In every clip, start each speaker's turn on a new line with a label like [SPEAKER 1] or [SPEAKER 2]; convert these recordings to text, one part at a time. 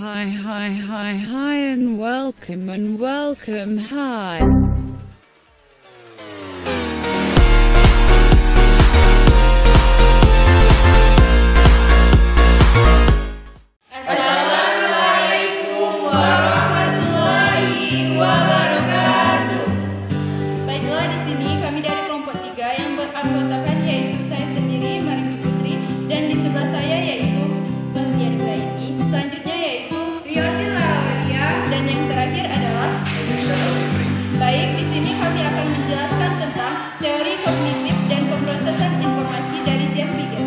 [SPEAKER 1] Hi, and welcome, hi.
[SPEAKER 2] Assalamualaikum warahmatullahi wabarakatuh. Baiklah, di sini kami dari kelompok 3 yang beranggotakan yaitu saya sendiri, Marini Putri, dan di sebelah saya yaitu Bahtiar Zaini. Selanjutnya yaitu Riosin Larawalia, dan yang terakhir adalah Baik, di sini kami akan menjelaskan tentang teori kognitif dan pemrosesan informasi dari Jean Piaget.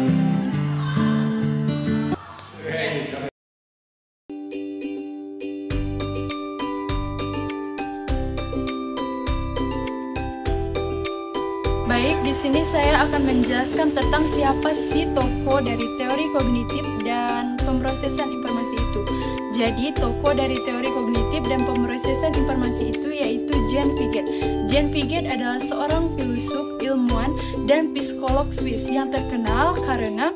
[SPEAKER 2] Baik, di sini saya akan menjelaskan tentang siapa sih tokoh dari teori kognitif dan pemrosesan informasi itu. Jadi, tokoh dari teori kognitif dan pemrosesan informasi itu yaitu Jean Piaget. Jean Piaget adalah seorang filsuf, ilmuwan, dan psikolog Swiss yang terkenal karena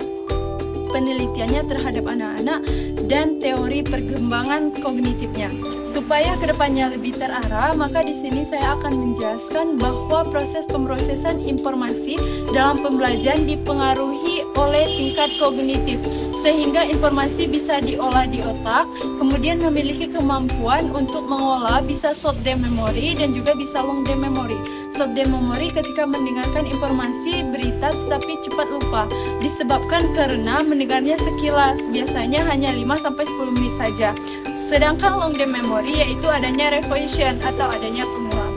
[SPEAKER 2] penelitiannya terhadap anak-anak dan teori perkembangan kognitifnya. Supaya kedepannya lebih terarah, maka di sini saya akan menjelaskan bahwa proses pemrosesan informasi dalam pembelajaran dipengaruhi oleh tingkat kognitif, sehingga informasi bisa diolah di otak, kemudian memiliki kemampuan untuk mengolah bisa short term memory dan juga bisa long term memory. Short term memory ketika mendengarkan informasi berita tetapi cepat lupa, disebabkan karena mendengarnya sekilas, biasanya hanya 5-10 menit saja. Sedangkan long term memory yaitu adanya revision atau adanya pengulang.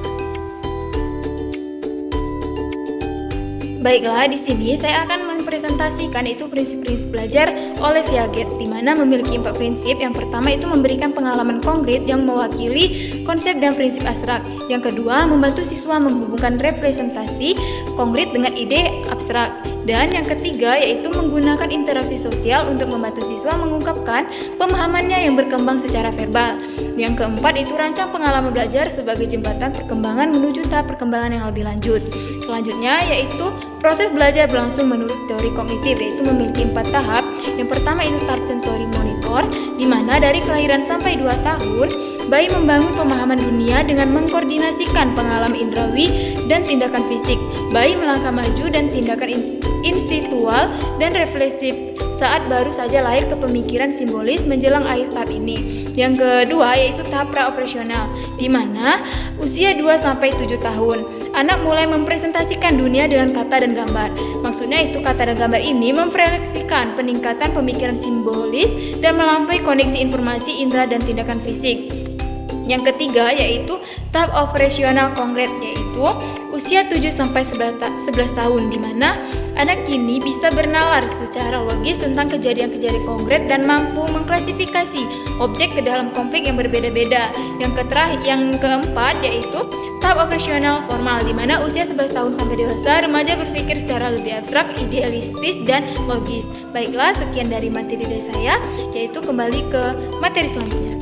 [SPEAKER 3] Baiklah, di sini saya akan mempresentasikan itu prinsip-prinsip belajar oleh Piaget, di mana memiliki 4 prinsip. Yang pertama itu memberikan pengalaman konkret yang mewakili konsep dan prinsip abstrak. Yang kedua, membantu siswa menghubungkan representasi konkret dengan ide abstrak. Dan yang ketiga yaitu menggunakan interaksi sosial untuk membantu siswa mengungkapkan pemahamannya yang berkembang secara verbal. Yang keempat itu rancang pengalaman belajar sebagai jembatan perkembangan menuju tahap perkembangan yang lebih lanjut. Selanjutnya yaitu proses belajar berlangsung menurut teori kognitif, yaitu memiliki 4 tahap. Yang pertama itu tahap sensori monitor, di mana dari kelahiran sampai 2 tahun bayi membangun pemahaman dunia dengan mengkoordinasikan pengalaman indrawi dan tindakan fisik. Bayi melangkah maju dan tindakan insitual dan refleksif saat baru saja lahir ke pemikiran simbolis menjelang akhir tahap ini. Yang kedua yaitu tahap praoperasional, di mana usia 2-7 tahun. Anak mulai mempresentasikan dunia dengan kata dan gambar. Maksudnya itu kata dan gambar ini memproyeksikan peningkatan pemikiran simbolis dan melampaui koneksi informasi indera dan tindakan fisik. Yang ketiga yaitu tahap operasional konkret, yaitu usia 7-11 tahun, di mana anak kini bisa bernalar secara logis tentang kejadian-kejadian konkret dan mampu mengklasifikasi objek ke dalam konflik yang berbeda-beda. Yang keempat yaitu tahap operasional formal, di mana usia 11 tahun sampai dewasa remaja berpikir secara lebih abstrak, idealistis, dan logis. Baiklah, sekian dari materi dari saya, yaitu kembali ke materi selanjutnya.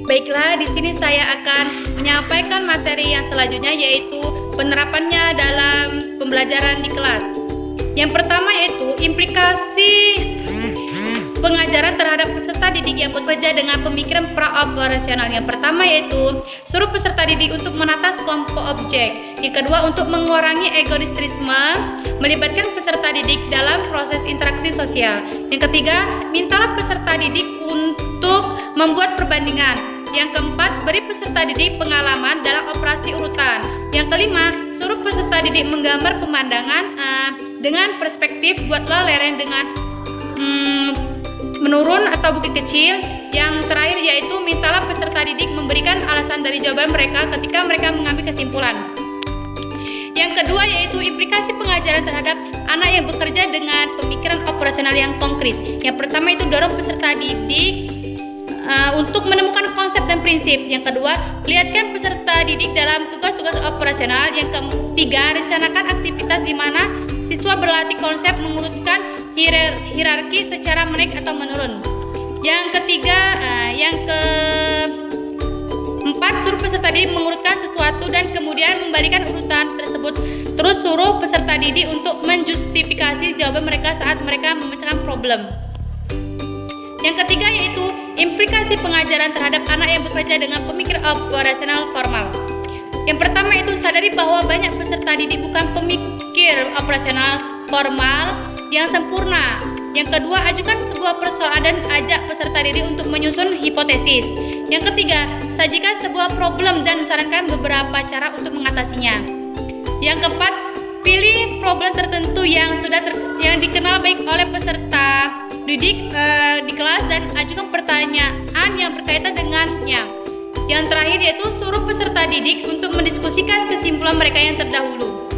[SPEAKER 3] Baiklah, di sini saya akan menyampaikan materi yang selanjutnya yaitu penerapannya dalam pembelajaran di kelas. Yang pertama yaitu implikasi pengajaran terhadap peserta didik yang bekerja dengan pemikiran praoperasional. Yang pertama yaitu suruh peserta didik untuk menata kelompok objek. Yang kedua untuk mengurangi egoistisme, melibatkan peserta didik dalam proses interaksi sosial. Yang ketiga, mintalah peserta didik untuk membuat perbandingan. Yang keempat, beri peserta didik pengalaman dalam operasi urutan. Yang kelima, suruh peserta didik menggambar pemandangan dengan perspektif, buatlah lereng dengan menurun atau bukit kecil. Yang terakhir yaitu mintalah peserta didik memberikan alasan dari jawaban mereka ketika mereka mengambil kesimpulan. Yang kedua yaitu implikasi pengajaran terhadap anak yang bekerja dengan pemikiran operasional yang konkret. Yang pertama itu dorong peserta didik untuk menemukan konsep dan prinsip. Yang kedua, lihatkan peserta didik dalam tugas-tugas operasional. Yang ketiga, rencanakan aktivitas di mana siswa berlatih konsep mengurutkan hierarki secara menaik atau menurun. Yang ketiga, yang keempat, suruh peserta didik mengurutkan sesuatu dan kemudian membalikan urutan tersebut. Terus suruh peserta didik untuk menjustifikasi jawaban mereka saat mereka memecahkan problem. Yang ketiga yaitu implikasi pengajaran terhadap anak yang bekerja dengan pemikir operasional formal. Yang pertama itu sadari bahwa banyak peserta didik bukan pemikir operasional formal yang sempurna. Yang kedua, ajukan sebuah persoalan dan ajak peserta didik untuk menyusun hipotesis. Yang ketiga, sajikan sebuah problem dan sarankan beberapa cara untuk mengatasinya. Yang keempat, pilih problem tertentu yang yang dikenal baik oleh peserta didik di kelas dan ajukan pertanyaan yang berkaitan dengannya. Yang terakhir yaitu suruh peserta didik untuk mendiskusikan kesimpulan mereka yang terdahulu.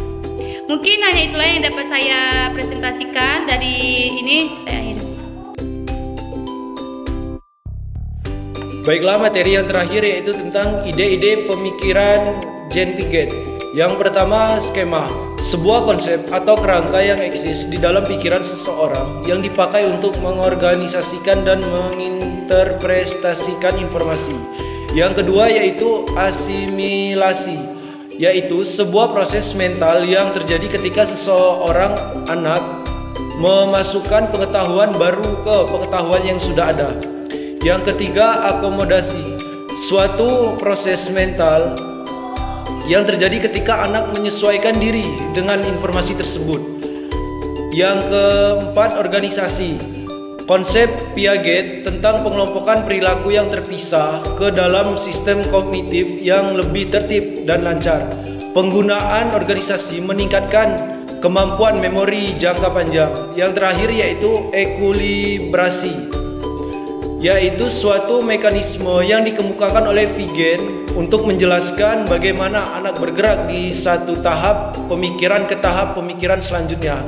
[SPEAKER 3] Mungkin hanya itulah yang dapat saya presentasikan. Dari ini saya akhiri.
[SPEAKER 4] Baiklah, materi yang terakhir yaitu tentang ide-ide pemikiran Jean Piaget. Yang pertama, skema, sebuah konsep atau kerangka yang eksis di dalam pikiran seseorang yang dipakai untuk mengorganisasikan dan menginterpretasikan informasi. Yang kedua yaitu asimilasi, yaitu sebuah proses mental yang terjadi ketika seseorang anak memasukkan pengetahuan baru ke pengetahuan yang sudah ada. Yang ketiga, akomodasi, suatu proses mental yang terjadi ketika anak menyesuaikan diri dengan informasi tersebut. Yang keempat, organisasi, konsep Piaget tentang pengelompokan perilaku yang terpisah ke dalam sistem kognitif yang lebih tertib dan lancar. Penggunaan organisasi meningkatkan kemampuan memori jangka panjang. Yang terakhir yaitu ekuilibrasi, yaitu suatu mekanisme yang dikemukakan oleh Piaget untuk menjelaskan bagaimana anak bergerak di satu tahap pemikiran ke tahap pemikiran selanjutnya.